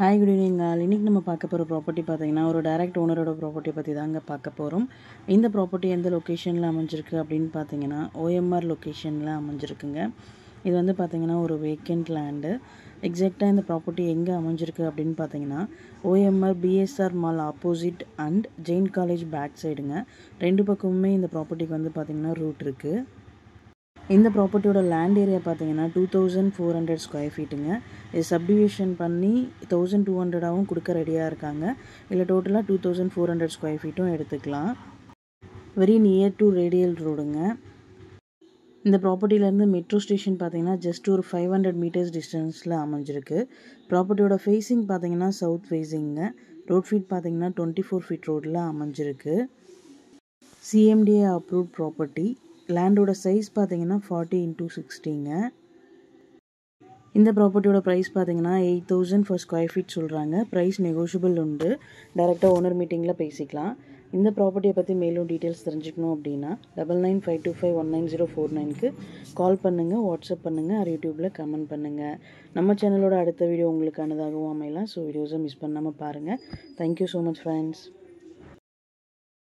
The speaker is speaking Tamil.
ஹாய் குட் ஈவினிங் இன்றைக்கி நம்ம பார்க்க போகிற ப்ராப்பர்ட்டி பார்த்தீங்கன்னா ஒரு டைரக்ட் ஓனரோட ப்ராப்பர்ட்டி பற்றி தாங்க பார்க்க போகிறோம். இந்த ப்ராப்பர்ட்டி எந்த லொக்கேஷனில் அமைஞ்சிருக்கு அப்படின்னு பார்த்தீங்கன்னா OMR லொக்கேஷனில் அமைஞ்சிருக்குங்க. இது வந்து பார்த்தீங்கன்னா ஒரு வேக்கண்ட் லேண்டு. எக்ஸாக்டாக இந்த ப்ராப்பர்ட்டி எங்கே அமைஞ்சிருக்கு அப்படின்னு பார்த்தீங்கன்னா OMR BSR mall opposite and Jain college back சைடுங்க. ரெண்டு பக்கமுமே இந்த ப்ராப்பர்ட்டிக்கு வந்து பார்த்தீங்கன்னா ரூட் இருக்குது. இந்த ப்ராப்பர்ட்டியோட லேண்ட் ஏரியா பார்த்தீங்கன்னா 2400 ஸ்கொயர் ஃபீட்டுங்க. இது சப்டிவிஷன் பண்ணி 1200ஆகவும் கொடுக்க ரெடியாக இருக்காங்க. இல்லை டோட்டலாக 2400 ஸ்கொயர் ஃபீட்டும் எடுத்துக்கலாம். வெரி நியர் டு ரேடியல் ரோடுங்க. இந்த ப்ராப்பர்ட்டிலேருந்து மெட்ரோ ஸ்டேஷன் பார்த்தீங்கன்னா ஜஸ்ட் ஒரு 500 மீட்டர்ஸ் டிஸ்டன்ஸில் அமைஞ்சிருக்கு. ப்ராப்பர்ட்டியோட ஃபேஸிங் பார்த்தீங்கன்னா சவுத் ஃபேஸிங்க. ரோட் ஃபீட் பார்த்தீங்கன்னா 24 ஃபீட் ரோடில் அமைஞ்சிருக்கு. CMDA approved property. லேண்டோட சைஸ் பார்த்தீங்கன்னா 40x60ங்க. இந்த ப்ராப்பர்ட்டியோட ப்ரைஸ் பார்த்தீங்கன்னா 8000 for ஸ்கொயர் ஃபீட் சொல்கிறாங்க. ப்ரைஸ் நெகோஷியபிள் உண்டு. டைரெக்டாக ஓனர் மீட்டிங்கில் பேசிக்கலாம். இந்த ப்ராப்பர்ட்டியை பற்றி மேலும் டீட்டெயில்ஸ் தெரிஞ்சுக்கணும் அப்படின்னா 9952519049க்கு கால் பண்ணுங்கள், வாட்ஸ்அப் பண்ணுங்கள், ஆர் யூடியூப்பில் கமெண்ட் பண்ணுங்கள். நம்ம சேனலோட அடுத்த வீடியோ உங்களுக்கானதாகவும் அமையலாம். ஸோ வீடியோஸை மிஸ் பண்ணாமல் பாருங்கள். Thank you so much friends.